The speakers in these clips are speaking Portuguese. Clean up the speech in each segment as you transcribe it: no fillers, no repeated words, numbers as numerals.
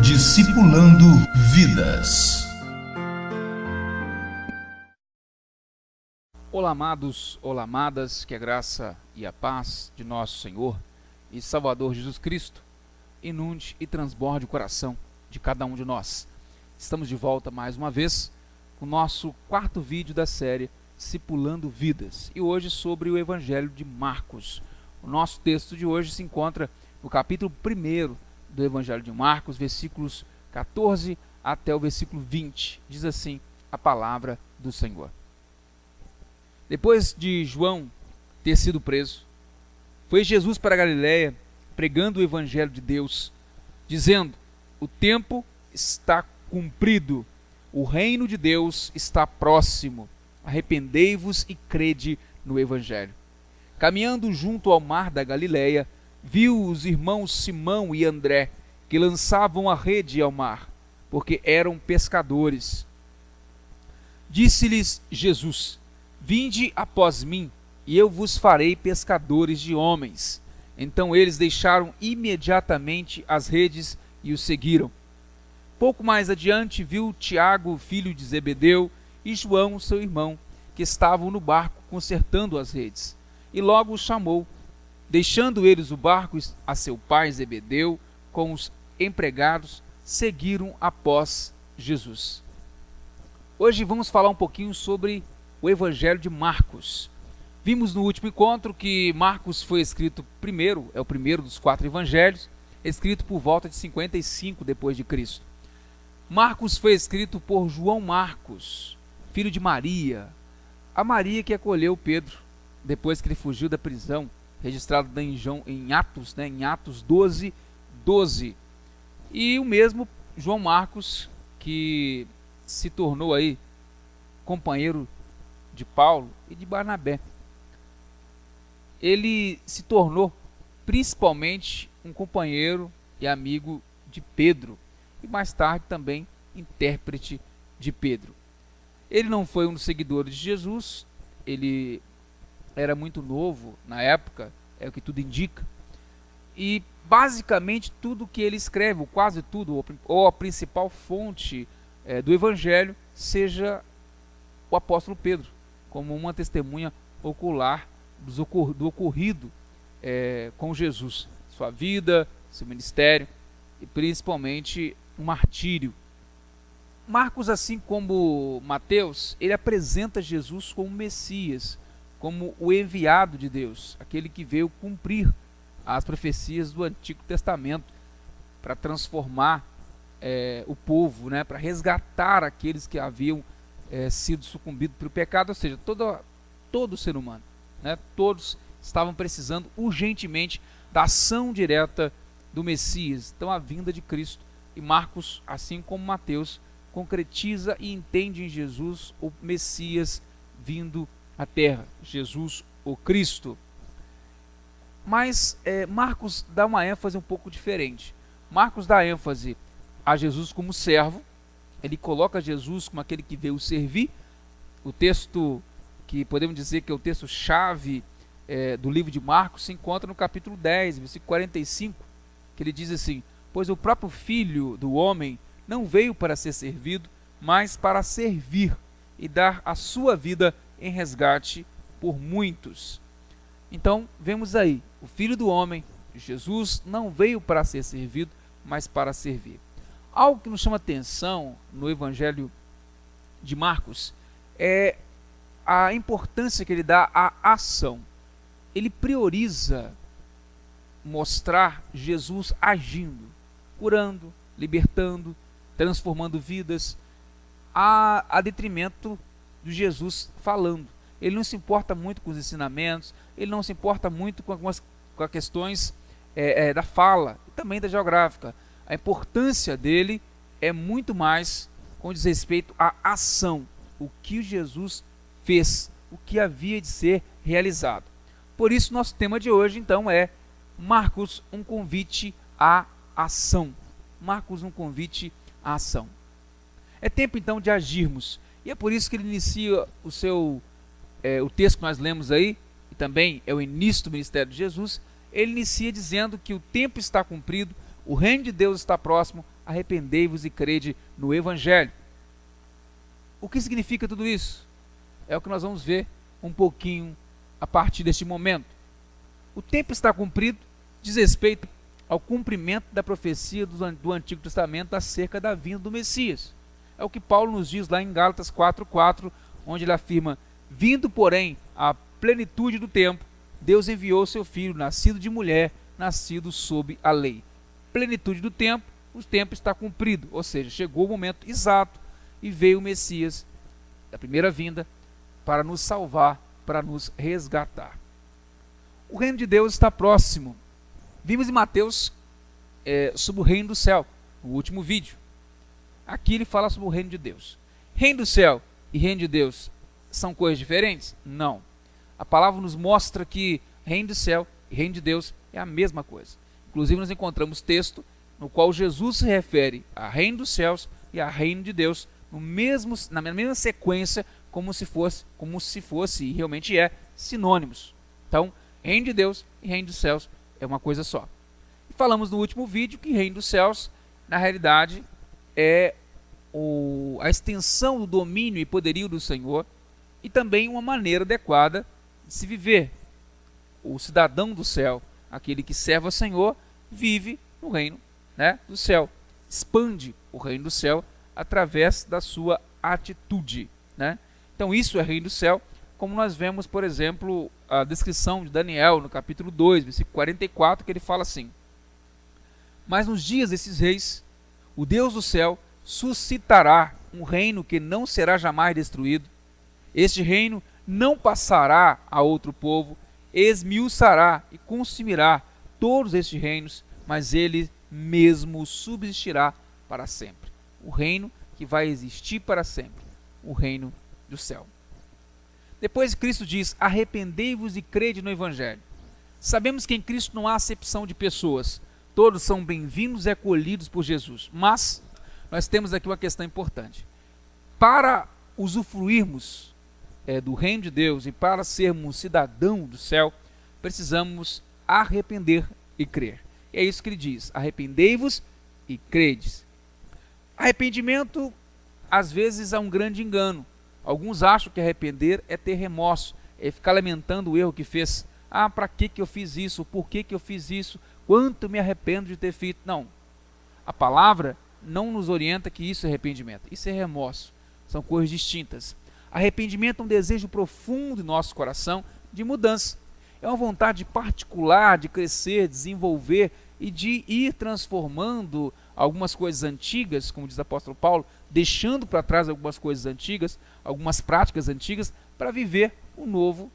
Discipulando Vidas. Olá, amados, olá, amadas, que a graça e a paz de nosso Senhor e Salvador Jesus Cristo inunde e transborde o coração de cada um de nós. Estamos de volta mais uma vez com o nosso quarto vídeo da série Discipulando Vidas, e hoje sobre o Evangelho de Marcos. O nosso texto de hoje se encontra no capítulo 1 do Evangelho de Marcos, versículos 14 até o versículo 20. Diz assim a palavra do Senhor. Depois de João ter sido preso, foi Jesus para a Galiléia, pregando o Evangelho de Deus, dizendo: o tempo está cumprido, o reino de Deus está próximo, arrependei-vos e crede no Evangelho. Caminhando junto ao mar da Galiléia, viu os irmãos Simão e André, que lançavam a rede ao mar, porque eram pescadores. Disse-lhes Jesus: vinde após mim, e eu vos farei pescadores de homens. Então eles deixaram imediatamente as redes e o seguiram. Pouco mais adiante viu Tiago, filho de Zebedeu, e João, seu irmão, que estavam no barco consertando as redes, e logo os chamou. Deixando eles o barco a seu pai Zebedeu com os empregados, seguiram após Jesus. Hoje vamos falar um pouquinho sobre o Evangelho de Marcos. Vimos no último encontro que Marcos foi escrito primeiro, é o primeiro dos 4 evangelhos, escrito por volta de 55 depois de Cristo. Marcos foi escrito por João Marcos, filho de Maria, a Maria que acolheu Pedro depois que ele fugiu da prisão, registrado em Atos, em Atos 12, 12. E o mesmo João Marcos, que se tornou aí companheiro de Paulo e de Barnabé. Ele se tornou principalmente um companheiro e amigo de Pedro, e mais tarde também intérprete de Pedro. Ele não foi um dos seguidores de Jesus, ele era muito novo na época, é o que tudo indica, e basicamente tudo que ele escreve, ou quase tudo, ou a principal fonte do Evangelho, seja o apóstolo Pedro, como uma testemunha ocular do ocorrido com Jesus, sua vida, seu ministério e principalmente o martírio. Marcos, assim como Mateus, ele apresenta Jesus como Messias, como o enviado de Deus, aquele que veio cumprir as profecias do Antigo Testamento para transformar o povo, para resgatar aqueles que haviam sido sucumbidos pelo pecado, ou seja, todo ser humano, todos estavam precisando urgentemente da ação direta do Messias, então a vinda de Cristo. E Marcos, assim como Mateus, concretiza e entende em Jesus o Messias vindo à terra, Jesus o Cristo. Mas Marcos dá uma ênfase um pouco diferente. Marcos dá ênfase a Jesus como servo, ele coloca Jesus como aquele que veio servir. O texto que podemos dizer que é o texto-chave do livro de Marcos se encontra no capítulo 10, versículo 45, que ele diz assim: pois o próprio Filho do Homem não veio para ser servido, mas para servir e dar a sua vida em resgate por muitos. Então, vemos aí, o Filho do Homem, Jesus, não veio para ser servido, mas para servir. Algo que nos chama atenção no Evangelho de Marcos é a importância que ele dá à ação. Ele prioriza mostrar Jesus agindo, curando, libertando, transformando vidas, a detrimento de Jesus falando. Ele não se importa muito com os ensinamentos, ele não se importa muito com as questões da fala e também da geográfica. A importância dele é muito mais com respeito à ação, o que Jesus fez, o que havia de ser realizado. Por isso, nosso tema de hoje, então, é Marcos, um convite à ação. Marcos, um convite à ação. É tempo, então, de agirmos. E é por isso que ele inicia o texto que nós lemos aí, e também é o início do ministério de Jesus. Ele inicia dizendo que o tempo está cumprido, o reino de Deus está próximo, arrependei-vos e crede no Evangelho. O que significa tudo isso? É o que nós vamos ver um pouquinho a partir deste momento. O tempo está cumprido, diz respeito ao cumprimento da profecia do Antigo Testamento acerca da vinda do Messias. É o que Paulo nos diz lá em Gálatas 4:4, onde ele afirma: vindo, porém, a plenitude do tempo, Deus enviou seu Filho, nascido de mulher, nascido sob a lei. Plenitude do tempo, o tempo está cumprido, ou seja, chegou o momento exato e veio o Messias da primeira vinda para nos salvar, para nos resgatar. O reino de Deus está próximo. Vimos em Mateus sobre o reino do céu, no último vídeo. Aqui ele fala sobre o reino de Deus. Reino do céu e reino de Deus são coisas diferentes? Não. A palavra nos mostra que reino do céu e reino de Deus é a mesma coisa. Inclusive nós encontramos texto no qual Jesus se refere a reino dos céus e a reino de Deus na mesma sequência, como se fosse e realmente é sinônimos. Então, reino de Deus e reino dos céus é uma coisa só. E falamos no último vídeo que reino dos céus, na realidade, é a extensão do domínio e poderio do Senhor e também uma maneira adequada de se viver. O cidadão do céu, aquele que serve ao Senhor, vive no reino, do céu. Expande o reino do céu através da sua atitude. Então isso é reino do céu, como nós vemos, por exemplo, a descrição de Daniel no capítulo 2, versículo 44, que ele fala assim: mas nos dias desses reis, o Deus do céu suscitará um reino que não será jamais destruído. Este reino não passará a outro povo, esmiuçará e consumirá todos estes reinos, mas ele mesmo subsistirá para sempre. O reino que vai existir para sempre, o reino do céu. Depois Cristo diz: arrependei-vos e crede no Evangelho. Sabemos que em Cristo não há acepção de pessoas, todos são bem-vindos e acolhidos por Jesus. Mas nós temos aqui uma questão importante. Para usufruirmos do reino de Deus e para sermos cidadão do céu, precisamos arrepender e crer. E é isso que ele diz: arrependei-vos e credes. Arrependimento, às vezes, é um grande engano. Alguns acham que arrepender é ter remorso, é ficar lamentando o erro que fez. Para que eu fiz isso? Por que eu fiz isso? Quanto me arrependo de ter feito? Não. A palavra não nos orienta que isso é arrependimento. Isso é remorso. São coisas distintas. Arrependimento é um desejo profundo em nosso coração de mudança. É uma vontade particular de crescer, desenvolver e de ir transformando algumas coisas antigas, como diz o apóstolo Paulo, deixando para trás algumas coisas antigas, algumas práticas antigas, para viver o novo,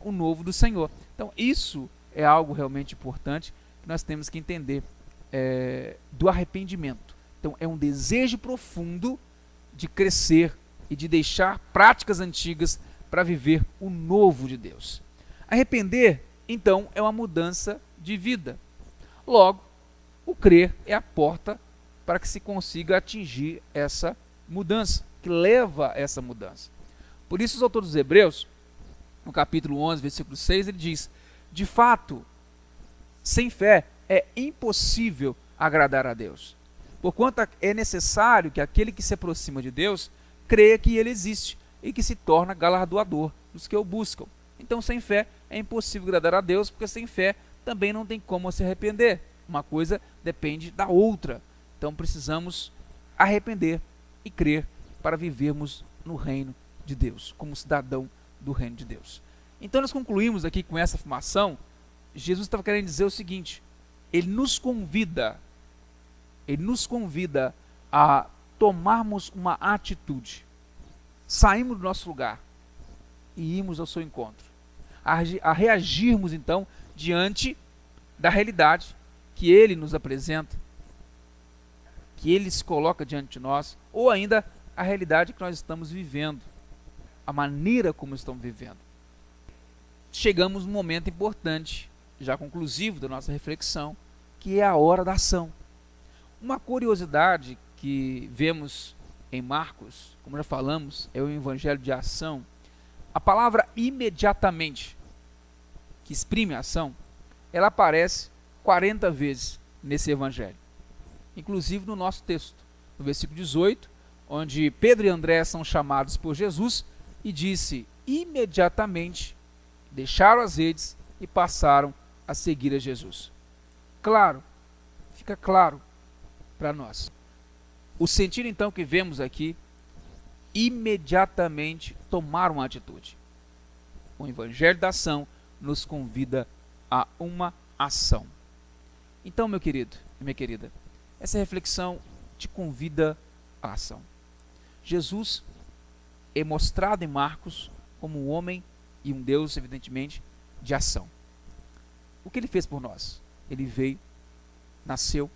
o novo do Senhor. Então isso é algo realmente importante que nós temos que entender do arrependimento. Então é um desejo profundo de crescer e de deixar práticas antigas para viver o novo de Deus. Arrepender, então, é uma mudança de vida. Logo, o crer é a porta para que se consiga atingir essa mudança, que leva a essa mudança. Por isso, os autores dos Hebreus, no capítulo 11, versículo 6, ele diz: de fato, sem fé é impossível agradar a Deus, porquanto é necessário que aquele que se aproxima de Deus creia que ele existe e que se torna galardoador dos que o buscam. Então, sem fé é impossível agradar a Deus, porque sem fé também não tem como se arrepender. Uma coisa depende da outra. Então, precisamos arrepender e crer para vivermos no reino de Deus, como cidadão do reino de Deus. Então, nós concluímos aqui com essa afirmação. Jesus estava querendo dizer o seguinte: Ele nos convida a tomarmos uma atitude, sairmos do nosso lugar e irmos ao seu encontro, a reagirmos então diante da realidade que Ele nos apresenta, que Ele se coloca diante de nós, ou ainda a realidade que nós estamos vivendo, a maneira como estamos vivendo. Chegamos num momento importante, já conclusivo da nossa reflexão, que é a hora da ação. Uma curiosidade que vemos em Marcos, como já falamos, é o evangelho de ação. A palavra imediatamente, que exprime a ação, ela aparece 40 vezes nesse evangelho. inclusive no nosso texto, no versículo 18, onde Pedro e André são chamados por Jesus e disse: imediatamente deixaram as redes e passaram a seguir a Jesus. Claro, fica claro para nós. O sentido então que vemos aqui, imediatamente tomar uma atitude. O Evangelho da Ação nos convida a uma ação. Então, meu querido e minha querida, essa reflexão te convida à ação. Jesus é mostrado em Marcos como um homem e um Deus, evidentemente, de ação. O que ele fez por nós? Ele veio, nasceu,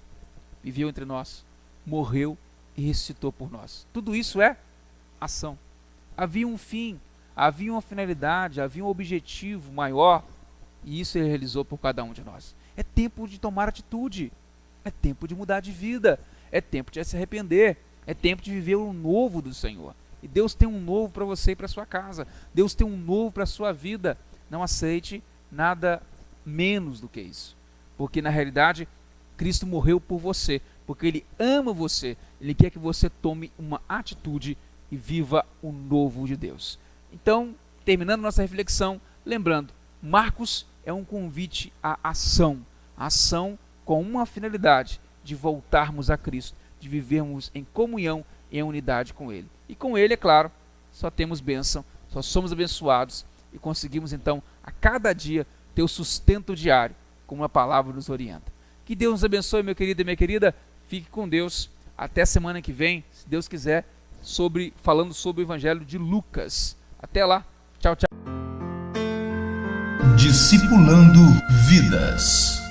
viveu entre nós, morreu e ressuscitou por nós. Tudo isso é ação. Havia um fim, havia uma finalidade, havia um objetivo maior, e isso ele realizou por cada um de nós. É tempo de tomar atitude, é tempo de mudar de vida, é tempo de se arrepender, é tempo de viver o novo do Senhor. E Deus tem um novo para você e para sua casa. Deus tem um novo para a sua vida. Não aceite nada menos do que isso. Porque na realidade, Cristo morreu por você. Porque Ele ama você. Ele quer que você tome uma atitude e viva o novo de Deus. Então, terminando nossa reflexão, lembrando, Marcos é um convite à ação. A ação com uma finalidade de voltarmos a Cristo, de vivermos em comunhão e em unidade com Ele. E com Ele, é claro, só temos bênção, só somos abençoados e conseguimos então a cada dia ter o sustento diário, como a palavra nos orienta. Que Deus nos abençoe, meu querido e minha querida. Fique com Deus. Até semana que vem, se Deus quiser, falando sobre o Evangelho de Lucas. Até lá. Tchau, tchau. Discipulando vidas.